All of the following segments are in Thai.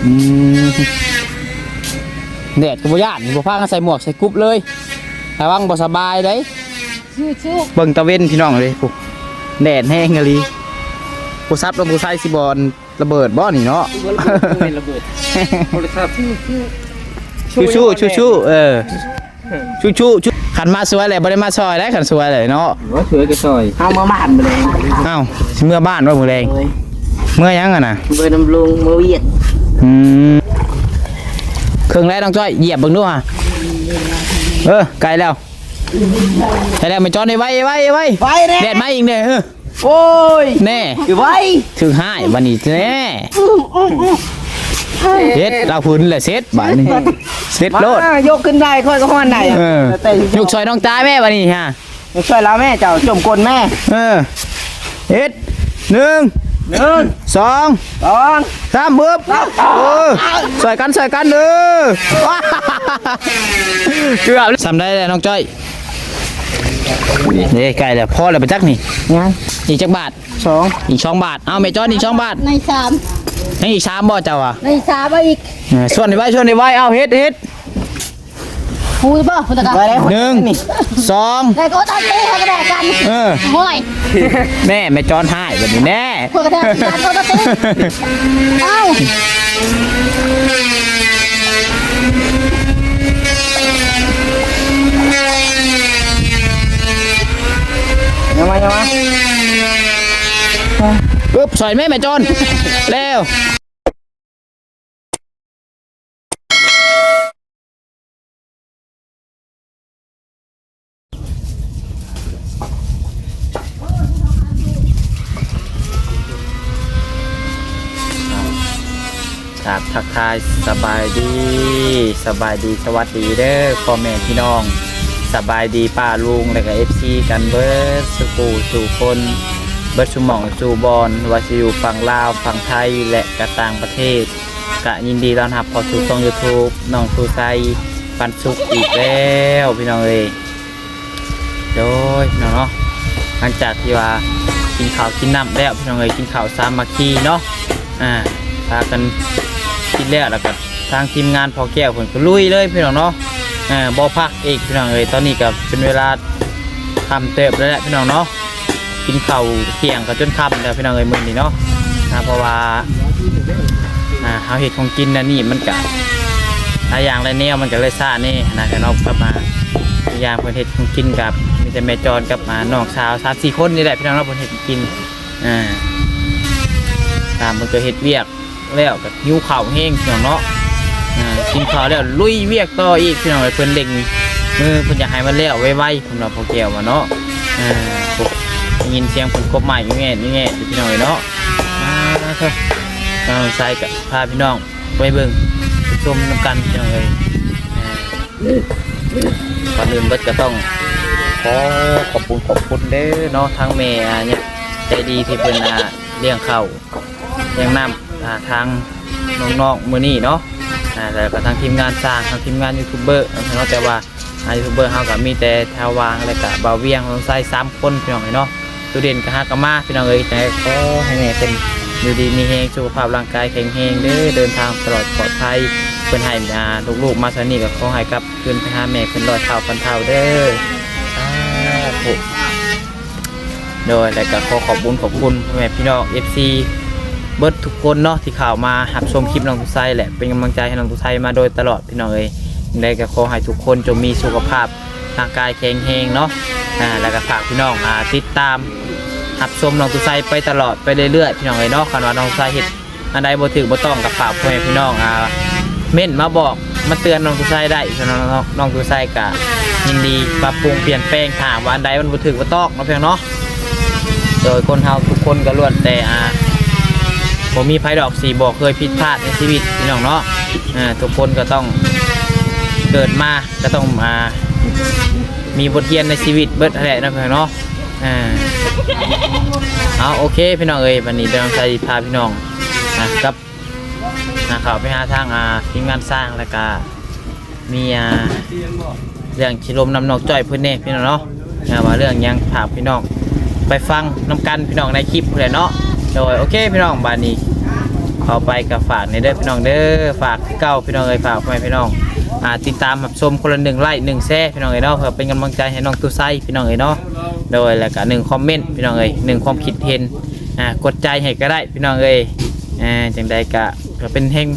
อืมแดดก็บ่ย่านบ่พากันใส่หมวกใส่กุ๊บเลยระวังบ่สบายเด้เบิ่งตะเว้นพี่น้องเลยปุ๊แดดแห้งกะลีผู้ซับแล้วผู้ใส่สิบอลระเบิดบ่นี่เนาะระเบิดโทรศัพท์ชูชูขันมาสวยเลยบ่ได้มาซอยได้ขันสวยเลยเนาะว่าสวยก็ซอยเอามาบ้านไปเลยเอ้าสิเมื่อบ้านว่ามื้อแรงเมื่อยังอ่ะน่ะเบอร์น้ำลงมือเวียดเครื่องแรกต้องจ้อยเหยียบเบิ่งดูฮะไกลแล้วไม่จอดได้ไว้แดดมาอีกเนี่ยโอ้ยแน่คือไว้ถึงห้าวันนี้แน่เซ็ตเราพื้นเลยเซ็ตบ่ายนี่เซ็ตโลดยกขึ้นได้ค่อยก็ห้อนได้ยกซอยน้องตาแม่วันนี้ฮะยกซอยแล้วแม่เจ้าจมกลแม่เฮ็ดหนึ่งสองสามบึ๊บซอยกันเกือบทำได้เลยน้องจ้อยนี่ไก่แล้วพ่อแล้วไปจักนี่อีกจักบาทอีก2 บาทเอาแม่จ้อยอีก2 บาทใน3ให้อีก3บ่เจ้าอ่ะใน3เอาอีกส่วนไว้เอาเฮ็ดพูดบ่พูดตะกัน1 2ได้ก็ตั้งเต้ให้กันกันห้อยแม่จอนให้แบบนี้แน่พูดกันกันก็ตั้งเต้เอ้ายังมาปึ๊บสอยแม่จอนเร็วครับทักทายสบายดีสวัสดีเด้อพ่อแม่พี่น้องสบายดีป้าลุงและก็ FC กันเบิร์ดสู่คนเบิร์ดสุหม่องสู่บอลว่าจะอยู่ฝั่งลาวฝั่งไทยและก็ต่างประเทศก็ยินดีต้อนรับเข้าสู่ช่อง YouTube น้องสู่ไซปันสุกอีกแล้วพี่น้องเอ้ยโดยพี่น้องเนาะหลังจากที่ว่ากินข้าวกินน้ำแล้วพี่น้องเอ้ยกินข้าวสามัคคีเนาะพากันกินแล้วก็ทางทีมงานพอแก้วผลก็ลุยเลยพี่น้องเนาะบ่พักอีกพี่น้องเอ้ยตอนนี้ก็เป็นเวลาทำเติบแล้วแหละพี่น้องเนาะกินข้าวเที่ยงก็จนค่ำแล้วพี่น้องเอ้ยมื้อนี้เนาะเพราะว่าเฮาเฮ็ดของกินนี่มันก็หลายอย่างหลายแนวมันก็เลยซ่านี่นะพี่น้องครับมาอย่างเพิ่นเฮ็ดของกินกับมีแต่แม่จรกับน้องสาว 3-4 คนนี่แหละพี่น้องเนาะเพิ่นเฮ็ดกินตามเพิ่นก็เฮ็ดเวียกแล้วก็หิวข้าวแห้งพี่น้องเนาะกินข้าวแล้วลุยเวียกต่ออีกพี่น้องเพิ่นเล็งมือเพิ่นอยากให้มันแล้วไวๆสำหรับพอแก้วว่าเนาะยินเสียงเพิ่นกบไม้อยู่แง่พี่น้องเนาะน้องชายกับพาพี่น้องไปเบิ่งไปชมน้ำกันพี่น้องเอ้ยก่อนอื่นเบิดก็ต้องขอบคุณเด้อเนาะทางแม่เนี่ยใจดีที่เพิ่นเลี้ยงข้าวเลี้ยงน้ำทางน้องๆมื้อนี้เนาะแล้วก็ทางทีมงานสร้างทางทีมงานยูทูบเบอร์เนาะแต่ว่ายูทูบเบอร์เฮาก็มีแต่แถววางแล้วก็บ่าวเวียงลงใส่3 คนพี่น้องเนาะตัวเด่นก็ฮักกะมาพี่น้องเอ้ยแต่ก็ให้แม่เป็นอยู่ดีมีแรงสุขภาพร่างกายแข็งแรงเด้อเดินทางตลอดปลอดภัยเพิ่นให้ลูกๆมาซะนี่ก็ขอให้กลับคืนไปหาแม่เพิ่น100 เท่าพันเท่าเด้อโดยแล้วก็ขอบคุณแม่พี่น้อง FCเบิร์ดทุกคนเนาะที่ข่าวมาหับชมคลิปน้องตุไซแหละเป็นกำลังใจให้น้องตุไซมาโดยตลอดพี่น้องเอ้ยได้ก็ขอให้ทุกคนจงมีสุขภาพร่างกายแข็งแรงเนาะแล้วก็ฝากพี่น้องติดตามหับชมน้องตุไซไปตลอดไปเรื่อยๆพี่น้องเอ้ยเนาะคันว่าน้องตุไซเฮ็ดอันใดบ่ถูกบ่ต้องกับฝากพ่อแม่พี่น้องเม่นมาบอกมาเตือนน้องตุไซได้น้องตุไซก็ยินดีปรับปรุงเปลี่ยนแปลงถามว่าอันใดมันบ่ถูกบ่ต้องเนาะเพียงเนาะโดยคนเฮาทุกคนก็ล้วนแต่ผมมีไพ่ดอกสีบอกเคยผิดพลาดในชีวิตพี่น้องเนาะทุกคนก็ต้องเกิดมาก็ต้องมีบทเรียนในชีวิตเบิดอะไรนะพี่น้องเนาะเอาโอเคพี่น้องเอ้ยวันนี้เราใช้พาพี่น้องกับเขาไปหาทางทีมงานสร้างแล้วก็มีเรื่องชิลมนำนอกจ้อยเพื่อนเน่พี่น้องเนาะว่าเรื่องยังพาพี่น้องไปฟังน้ำกันพี่น้องในคลิปเลยเนาะโดยโอเคพี่น้องบานนี้ เข้าไปกับฝากในเด้อพี่น้องเด้อฝากเก้าพี่น้องเอ้ยฝากพ่อแม่พี่น้องติดตามรับชมคนละ1 ไลค์ 1 แชร์พี่น้องเอ้ยเนาะเพื่อเป็นกำลังใจให้น้องตู้ไซพี่น้องเอ้ยเนาะโดยแล้วก็1 คอมเมนต์พี่น้องเอ้ย1 ความคิดเห็นกดใจให้ก็ได้พี่น้องเอ้ยจังใดก็เป็นแห่ง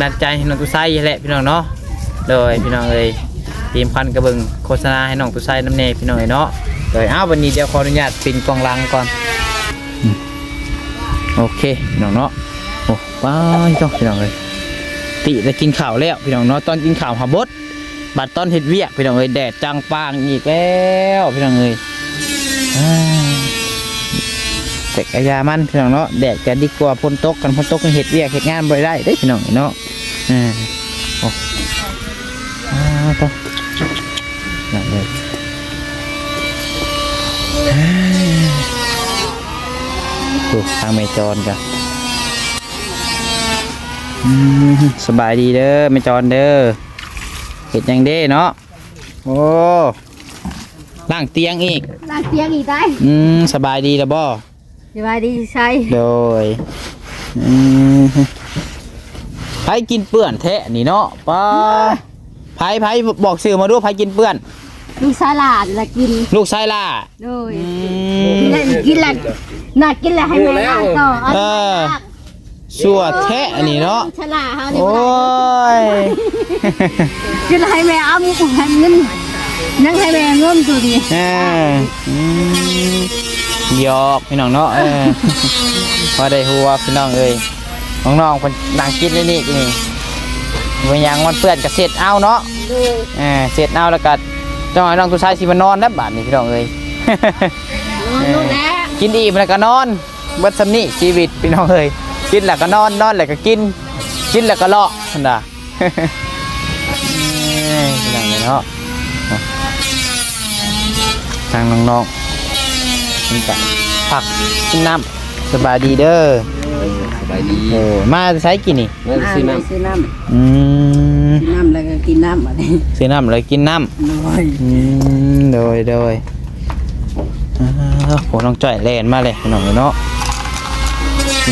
นัดใจให้น้องตู้ไซแหละพี่น้องเนาะโดยพี่น้องเอ้ยทีมพันกระเบิงโฆษณาให้น้องตู้ไซน้ำเนยพี่น้องเอ้ยเนาะโดยวันนี้เดี๋ยวขออนุญาตปิดกล่องลังก่อนโอเคพี่น้องเนาะโอ้ว้าวจ้องพี่น้องเลยติจะกินข้าวแล้วพี่น้องเนาะตอนกินข้าวหาบดบัดตอนเห็ดเวียกพี่น้องเลยแดดจังปางอีกแล้วพี่น้องเลยแต่กระยามันพี่น้องเนาะแดดกันดีกว่าฝนตกกันฝนตกกันเห็ดเวียกเห็ดงานบ่ได้ได้พี่น้องเนาะโอ้ต้องนั่นเลยดูทางเมจอนกันสบายดีเด้อเมจอนเด้อเห็ดยังเด้เนาะโอ้ล่างเตียงอีก นั่งเตียงอีกได้ สบายดีแล้วบ่ สบายดีใช่ โดยไผกินเปื้อนแท้นี่เนาะป้าไผบอกสื่อมาดูไผกินเปื้อน ลูกสลาดละกิน ลูกชายล่ะ โดยกินละน่ากินละให้แม่อ่านต่อ สัวแท้อันนี้เนาะ ฉลาดเฮานี่ โอ้ย กินให้แม่เอาให้เงินนั่งให้แม่เงินตัวนี้ หยอกพี่น้องเนาะพอได้หัวพี่น้องเอ้ยน้องๆคนนั่งกินนี่วันยังวันเปื้อนกับเสร็จเอาเนาะเสร็จเอาแล้วก็จังหวะน้องตุชายสิมานอนแล้วบาดนี้พี่น้องเอ้ย นอนแล้ว กินอิ่มแล้วก็นอนเบิดสำนี่ชีวิตพี่น้องเอ้ยกินแล้วก็นอนแล้วก็กินแล้วก็เลาะนั่นน่ะพี่น้องเนาะทางน้องๆนี่ก็ผักกินน้ำสบายดีเด้อสบายดีมาใช้กินนี่ ซื้อน้ำ ซื้อน้ กินน้ำแล้วก็กินน้ำอะไร ซื้อน้ำเลยกินน้ำโดยโหน้องจ้อยแล่นมาเลยพี่น้องเนาะ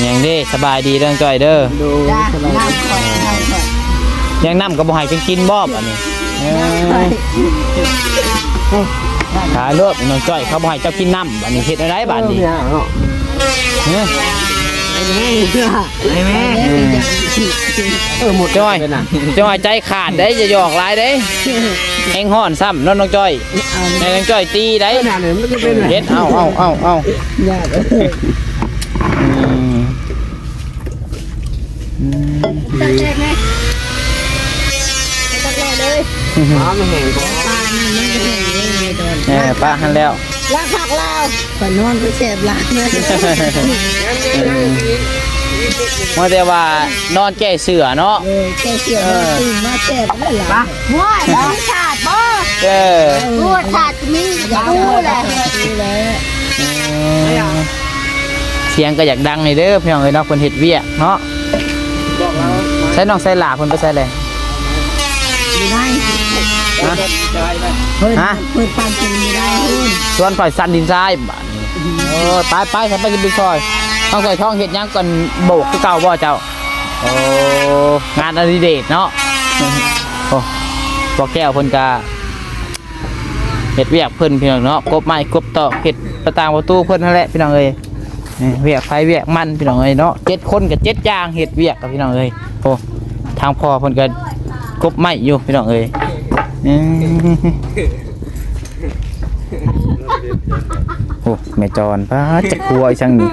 ยังดีสบายดีเรื่องจ้อยเด้อ ดู ำจ้า สบาย น้ำคอยให้ก่อน ยังน้ำก็บ่ให้กินบ่อันนี้ขาเลิกน้องจ้อยเขาบ่ให้เจ้ากินน้ำอันนี้เฮ็ดอะไรบ้านนี้ ไอ้แม่หมด จ้อยใจขาดได้จะหยอกหลายได้แห้งห่อนซ้ำน้องจ้อยให้น้องจ้อยตีได้ ขนาดนั้นมันจะเป็น เฮ็ดเอา ยากเลย ตักแรกไหมตักแรกเลย มันแห้งก่อน ปลานี่มันก็แห้งเองเลยโดน ป้าหันแล้ว ล้างผักเราก่อนนอนก็เสพล้างเลย ว่าแต่ว่านอนแก้เสือเนาะ แกเสียตื่นมาเสพนั่นแหละว้ายน้องขาดบ่ รู้ว่าขาดมีอย่ารู้แหละ เสียงก็อยากดังเลยเด้อพี่น้องเอ้ยเนาะคนเฮ็ดเวียกเนาะใช้น้องใส่หลาเพิ่นไปใส่เลย ไม่ได้ ฮะ เปิดความจริงไม่ได้คุณ ส่วนฝ่ายสันดินทรายบ้านนี้ไปฉันไปกินไปซอยต้องใส่ท้องเฮ็ดหยังก่อนโบกคือเก่าบ่เจ้าโอ้งานอดิเรกเนาะโอ้บ่แก้วเพิ่นก็เฮ็ดเวียกเพิ่นพี่น้องเนาะกบไม้กบตอกเฮ็ดประตางประตูเพิ่นนั่นแหละพี่น้องเอ้ยเวียกไฟเวียกมันพี่น้องเอ้ยเนาะ7 คนกับ7อย่างเฮ็ดเวียกกับพี่น้องเอ้ยโอ้ทางพ่อเพิ่นก็กบไม้อยู่พี่น้องเอ้ยโอ้แม่จอนป้าจะกลัวอีช่างนี่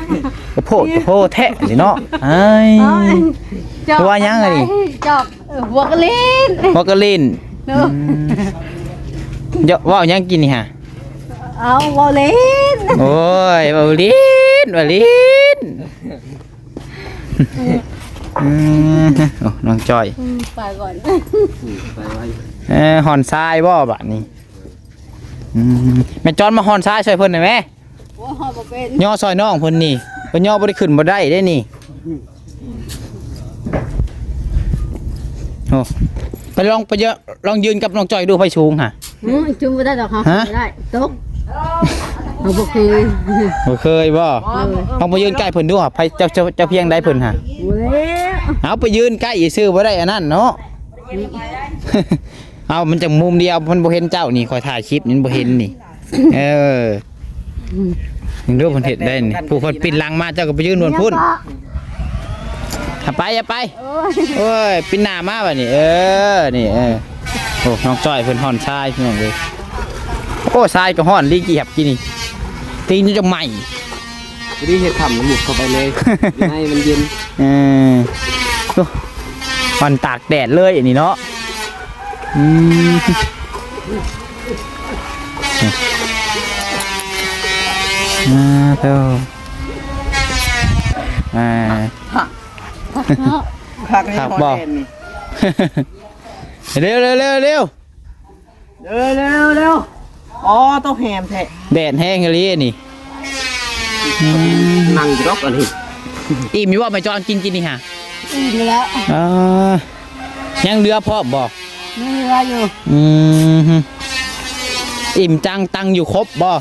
กระโพดแทะนี่เนาะไอ้ตัวยังไงนี่ จอกหัวกระลิน บอกกะลินเยอะว่ายังกินนี่ฮะ เอาวอลเลน โอ้ยบาลินโอ้น้องจอย ไปก่อน หอนทรายบ่บะนี่แม่จอนมาหอนทรายช่วยเพิ่นหน่อยไหม ว่าหอบเป็น ย่อซอยน้องเพิ่นนี่เพิ่นย่อบ่ได้ขึ้นบ่ได้ได้นี่โอ้ไปลองยืนกับน้องจอยดูไฟสูงฮะ จุ่มไม่ได้หรอกครับไม่ได้ตก เอาบ่เคย บ่เคยบ่ต้องไปยืนใกล้เพิ่นดูไปเจ้าเพียงได้เพิ่นฮะ บ่แล้ว เอาไปยืนใกล้อีซื้อบ่ได้อันนั้นเนาะ เอามันจากมุมเดียวมันบ่เห็นเจ้านี่คอยถ่ายคลิปนี่บ่เห็นนี่ เออยังดูเพิ่นเฮ็ดได้นี่ผู้เพิ่นปิดหลังมาเจ้าก็ไปยืนบนพุ่นอย่าไปโอ้ยปิดหน้ามาบัดนี้นี่โอ้น้องจ้อยเพิ่นฮ้อนทรายพี่น้องเอ้ยโอ้ทรายก็ฮ้อนลีกี่หับกินนี่ตีนจะใหม่ รีเห็ดทำมันหมุดเข้าไปเลยให้มันเย็น โอ้มันตากแดดเลยอันนี้เนาะเท่าขับบอกเร็วอ๋อต้องแฮมแท้ แดดแห้งเลยนี่ นั่งอยู่รอกอันนี้ อิ่มอยู่ว่าไม่จอนกินนี่ฮะ อิ่มแล้ว ยังเรือพอบบอก มีเรืออยู่ อิ่มจังตังอยู่ครบบ่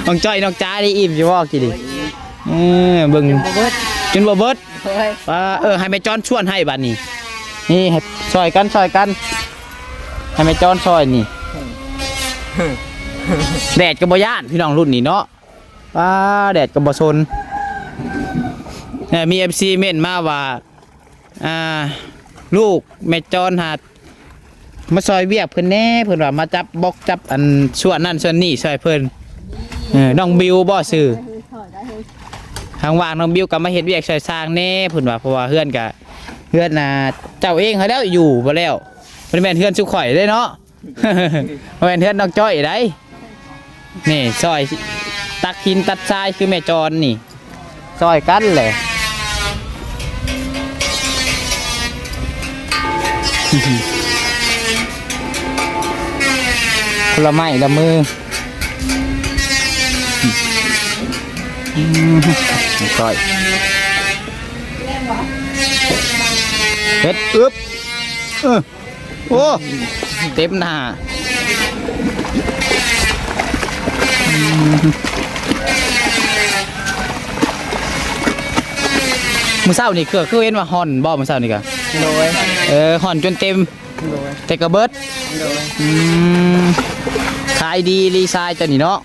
น้องจ้อยน้องจ้าได้อิ่มอยู่บ่กินดิเบิ่งจนบ่เบิดให้แม่จอนชวนให้บัดนี้นี่ให้ซอยกันให้แม่จอนซอยนี่ แดดก็บ่ย่านพี่น้องรุ่นนี้เนาะแดดก็บ่ซนมี FC เม่นมาว่าลูกแม่จอนหามาซอยเวียกเพิ่นแน่เพิ่นว่ามาจับบกจับอันส่วนนั่นส่วนนี้ซอยเพิ่นน้องบิวบ่ซื้อทางว่างน้องบิวก็มาเฮ็ดเวียกซอยสร้างแน่เพิ่นว่าเพราะว่าเฮือนน่ะเจ้าเองเขาแล้วอยู่บ่แล้วมันแม่นเฮือนสุข่อยได้เนาะ บ่แม่นเฮือนน้องจ้อยได้นี่ซอยตักหินตัดทรายคือแม่จอนนี่ซอยกันแหละ คนละไม้ละมือซอยเฮ็ดอึ๊บโอ้เต็มหน้ามื้อเช้านี่คือเห็นว่าห่อนบ่มื้อเช้านี่กะห่อนจนเต็มแต่กระเบิดขายดีรีไซน์จะนี่เนาะ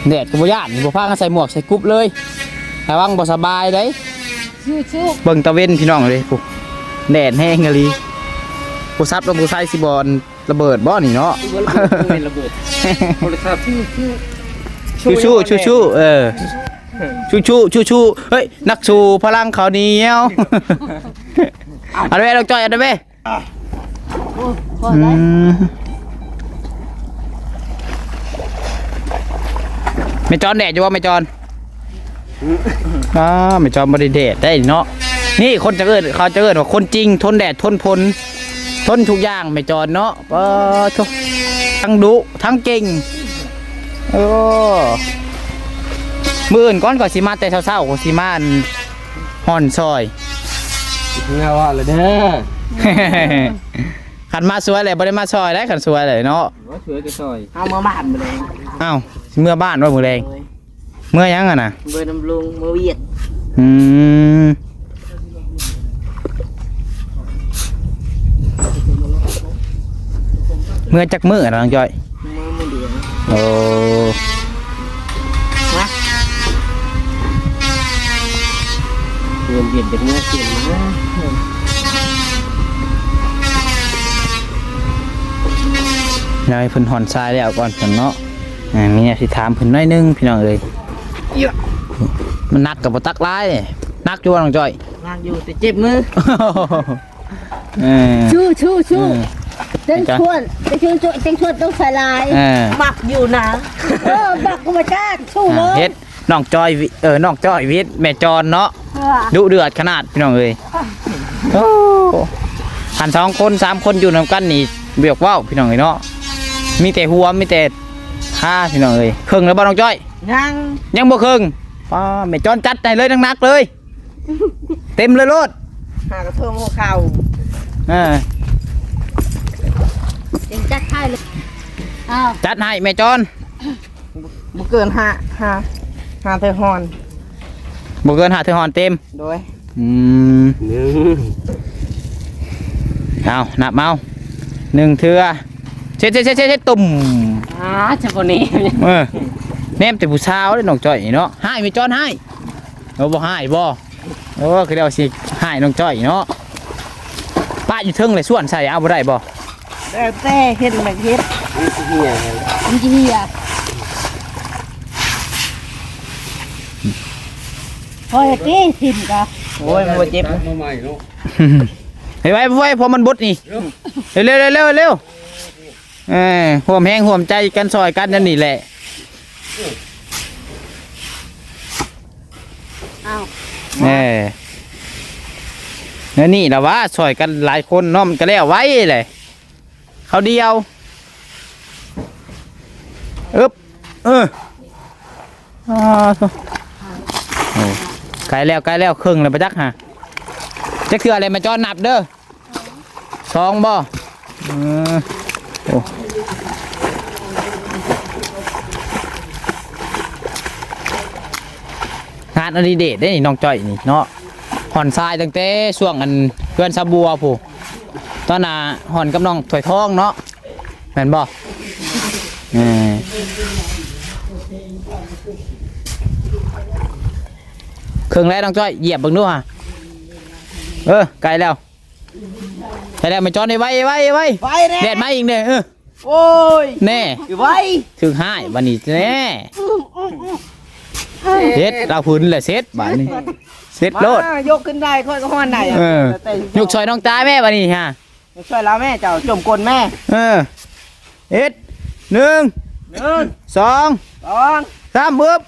แดดก็บ่ย่านบ่พากันใส่หมวกใส่กุ๊บเลยระวังบ่สบายเด้เบิ่งตะเว้นพี่น้องเลยปุ๊แดดแห้งกะลีผู้ซับแล้วผู้ใส่สิบอลระเบิดบ่นี่เนาะระเบิดโทรศัพท์ชูชูเฮ้ยนักสู้พลังเขาเหนียวเอาได้ไหมเราจ่อยเอาได้ไหมไม่จอนแดดอยู่ว่าไม่จอนไม่จอนบริเดดได้เนาะนี่คนจะเกิดเขาจะเกิดว่าคนจริงทนแดดทนพลทนทุกอย่างไม่จอนเนาะทั้งดุทั้งเก่งมืออื่นก้อนก่อนสีมาแต่เช้าๆก่อนสีมาห่อนซอย เงาว่าเลยเด้อ ขันมาสวยเลยบ่ได้มาซอยได้ขันสวยเลยเนาะสวยก็ซอยเอามาบ้านมาเลยอ้าวเมื่อบ้านว่ามือแรงเมื่อยังอ่ะนะเมื่อน้ำลุงเมื่อเวียดเมื่อจักมือน้องจ้อยเมื่อเดียวโอ้เวียนจากเมื่อเสียงนะยายเพิ่นหอนทรายแล้วก่อนเนาะมีเนี่ยสิถามเพิ่นน้อยนึงพี่น้องเอ้ยมันนักกับบ่ตักร้ายเนี่ยนักอยู่น้องจ้อยนักอยู่แต่เจ็บมือชูเต้นชวนต้องสลายบักอยู่นะบักกูมาจ้าชูเลยเฮ็ดน้องจ้อยน้องจ้อยวิทย์แม่จอนเนาะดุเดือดขนาดพี่น้องเอ้ยหัน2 คน 3 คนอยู่นำกันนี่เบียกว้าวพี่น้องเอ้ยเนาะมีแต่หัวมีแต่ขาพี่น้องเอ้ยครึ่งแล้วบ่น้องจ้อยยังบ่ครึ่ง ป้าแม่จอนจัดให้เลยหนักๆเลย เต็มเลยโลด หากระเทิมหัวเข่า ยังจัดให้เลยอ้าว จัดให้แม่จอน บ่เกินห้าเทอร์ฮอน บ่เกินหาเธอหอนเต็ม โดย เอานับเอา1เทื่อเช็ดตุ่ม จะคนนี้ แนมแต่ผู้สาวเลยน้องจ้อยเนาะให้แม่จอนให้เราบ่ให้บ่คือเดี๋ยวสิให้น้องจ้อยเนาะป้าอยู่เทิงเลยส่วนใส่เอาบ่ได้บ่ แต่เฮ็ดแม่เฮ็ดเฮีย มันจะเหี้ยพอจะกี้ทิมกะ โอ้ยมันบ่เจ็บ ไว้พอมันบดนี่เร็วห่วมแห้งห่วมใจกันซอยกันนั่นนี่แหละ อ้าว นั่นนี่ละว่าซอยกันหลายคนเนาะมันก็แล้วไว้เลยเขาเดียวไกลแล้วครึ่งเลยปะจักฮะจะคืออะไรมาจอนับเด้อ2บ่งานอดิเรกได้นี่น้องจ้อยนี่เนาะห่อนทรายตั้งแต่ช่วงอันเพื่อนซาบัวผู้ตอนน่ะห่อนกับน้องถอยทองเนาะแม่นบ่เครื่องแล้วน้องจ้อยเหยียบเบิ่งดูฮะไกลแล้วไม่จอดไว้ ไปแน่ แดดมาอีกเนี่ยโอ้ย แน่ อยู่ไว้ ถึงห้ายวันนี้แน่เซ็ตเราพื้นเลยเซ็ตบ้านนี้เซ็ตโลด ยกขึ้นได้ค่อยก็ฮ้อนได้ ยกช่วยน้องตาแม่วันนี้ฮะ ช่วยแล้วแม่เจ้าจมกลแม่ 1 2 3บึ๊บ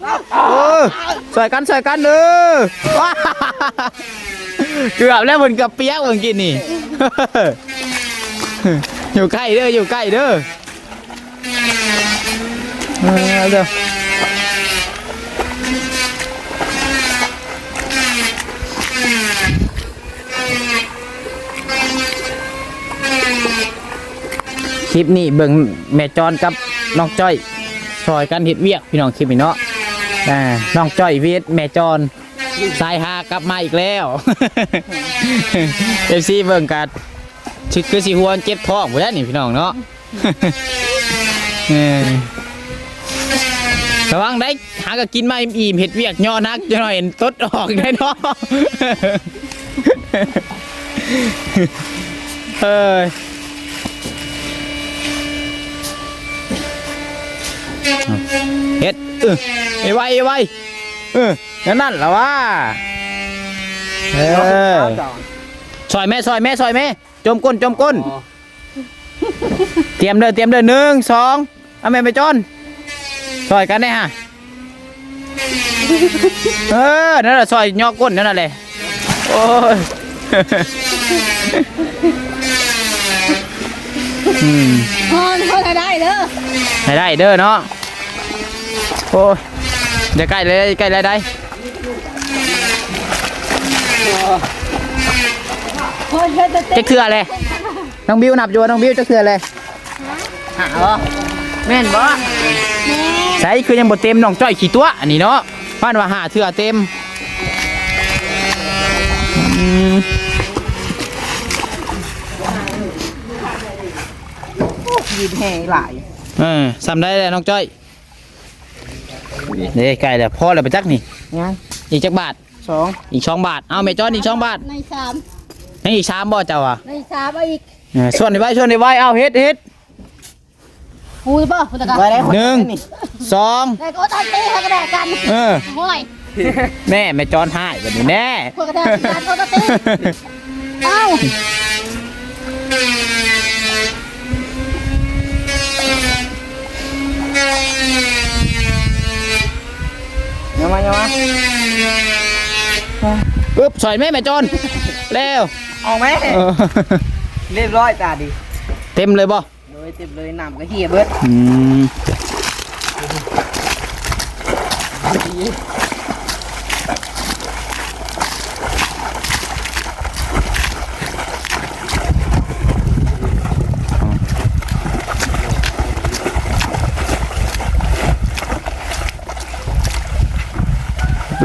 ช่วยกันเกือบแล้วมันกับเปียกเมื่อกี้นี่ อยู่ใกล้เด้อเด้อคลิปนี้เบิ่งแม่จอนกับน้องจ้อยซอยกันเฮ็ดเวียกพี่น้องคลิปนี้เนาะน้องจ้อยเวียดแม่จอนสายหากลับมาอีกแล้ว FC เบิ่งกันคือสิหัวเจ็บท้องบ่ได้นี่พี่น้องเนาะ ระวังได้หาก็กินมาอิ่มเฮ็ดเวียกย่อนักจะหน่อยตดออกได้เนาะ เฮ็ดไว้นั่นล่ะว่าซอยแม่จมก้นเตรียมเด้อ1 2เอาแม่ไปจอนซอยกันได้ฮะนั่นแหละซอยย่อก้นนั่นแหละโอ้ยพอได้เด้อให้ได้เด้อเนาะโอ้ยเดี๋ยวใกล้เลยได้พอเฮ็ดจะ จะคืออะไรน้องบิวนับอยู่น้องบิวจะคืออะไรแม่นบ่ ใช่คือยังบ่เต็มน้องจ้อยขี่ตัวอันนี้เนาะบ้านว่า5เทื่อเต็มยืนแห่หลายซ้ำได้แล้วน้องจ้อยนี่ไก่แล้วพอแล้วไปจักนี่อีกจักบาทอีก2 บาทเอาแม่จอนอีก2 บาทใน3ให้อีก3บ่เจ้าอ่ะใน3เอาอีกส่วนไว้เอาเฮ็ดหูบ่พุ่นตะกะ1 2ได้ก็ตอนตีให้กระแดกกันห้อยแม่จอนหายแบบนี้แน่พวกกระแดกกันก็ตีเอ้าอย่ามาปึ๊บสอยแม่จอนเร็วออกไหมเรียบร้อยตาดีเต็มเลยบ่เต็มเลยน้ำก็เหี่ยเบิด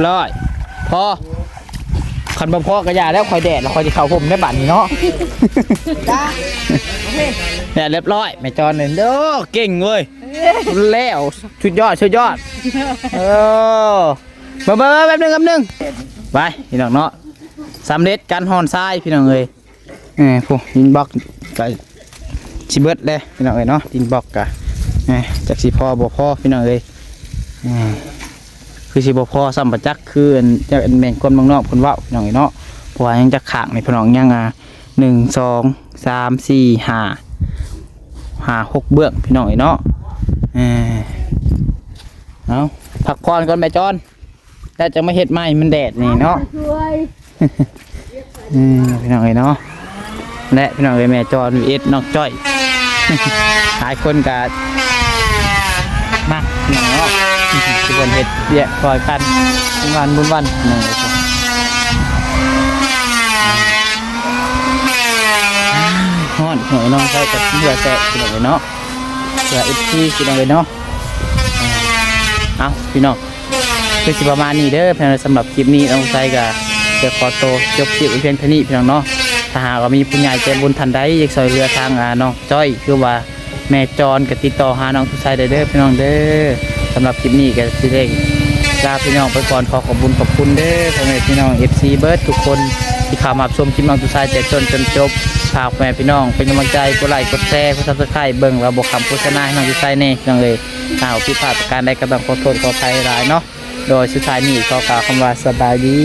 ร้อยพอคันบ่พอก็อย่าแล้วคอยแดดแล้วคอยสิเข้าผมได้บัดนี้เนาะ จ้าโอเค แดดเรียบร้อยแม่จอนเนี่ยเด้อเก่งเว้ยแล้วสุดยอดมาแป๊บนึงไปพี่น้องเนาะสำเร็จการหอนทรายพี่น้องเอ้ยผู้ดินบล็อกก็สิเบิดเลยพี่น้องเอ้ยเนาะดินบล็อกก็จากสิพอบ่พอพี่น้องเอ้ยคือสิบ่พอซ้ำประจักษ์คือจะแม่งคนบางนอกคนเว้าพี่น้องเอ้ยเนาะเพราะว่ายังจะขางในพี่น้องยัง1 2 3 4 5 6เบื้องพี่น้องเอ้ยเนาะเอาพักผ่อนก่อนแม่จอนแต่จะไม่เฮ็ดไหมมันแดดนี่เนาะ ช่วย พี่น้องเอ้ยเนาะและพี่น้องเอ้ยแม่จอนเอ็ดนอกจ้อย หลายคนก็มาพี่น้องเนาะทุกคนเฮ็ดเบี้ยคอยกันบุญวันนี่ฮ้อนพี่น้องเอ้ยเนาะใส่กับเบื่อแตะพี่น้องเอ้ยเนาะเบื่ออีกทีพี่น้องเอ้ยเนาะเอาพี่น้องคือสิประมาณนี้เด้อพี่น้องสำหรับคลิปนี้น้องไซก็จะขอโตจบคลิปเพียงเท่านี้พี่น้องเนาะถ้าหากว่ามีผู้ใหญ่ใจบุญทันใดอยากช่วยเหลือทางน้องจ้อยคือว่าแม่จอนก็ติดต่อหาน้องทุไซได้เด้อพี่น้องเด้อสำหรับคลิปนี้ก็สิได้ลาพี่น้องไปก่อนขอบคุณเด้อพ่อแม่พี่น้อง FC เบิร์ดทุกคนที่เข้ามาชมคลิปน้องทุไซแต่ต้นจนจบฝากแม่พี่น้องเป็นกำลังใจกดไลค์กดแชร์กด Subscribe เบิ่งว่าบ่คำโฆษณาให้น้องทุไซแน่พี่น้องเอ้ยถ้าผิดพลาดประการใดก็ต้องขอโทษขออภัยหลายเนาะโดยสุดท้ายนี้ขอกล่าวคำว่าสบายดี